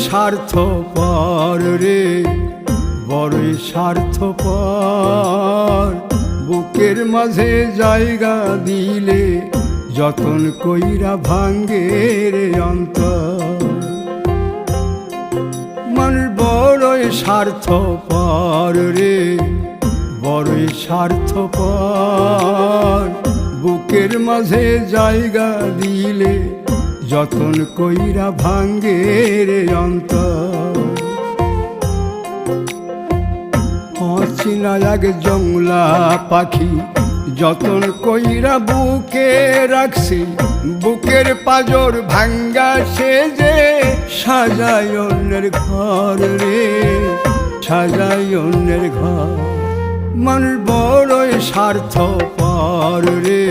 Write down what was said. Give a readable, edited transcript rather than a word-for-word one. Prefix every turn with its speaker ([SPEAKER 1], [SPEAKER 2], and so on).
[SPEAKER 1] স্বার্থপর রে, বড়ই স্বার্থপর। বুকের মাঝে জায়গা দিলে যতন কইরা ভাঙ্গে রে অন্তর। মানুষ বড়ই স্বার্থপর রে, বড়ই স্বার্থপর। বুকের মাঝে জায়গা দিলে যতন কইরা ভাঙ্গে রে অন্তর। অচিনা এক জংলা পাখি যতন কইরা বুকে রাখছি, বুকের পাজর ভাঙ্গা সে যে সাজায় অন্যের ঘর রে, সাজায় অন্যের ঘর। মানুষ বড়ই স্বার্থপর রে,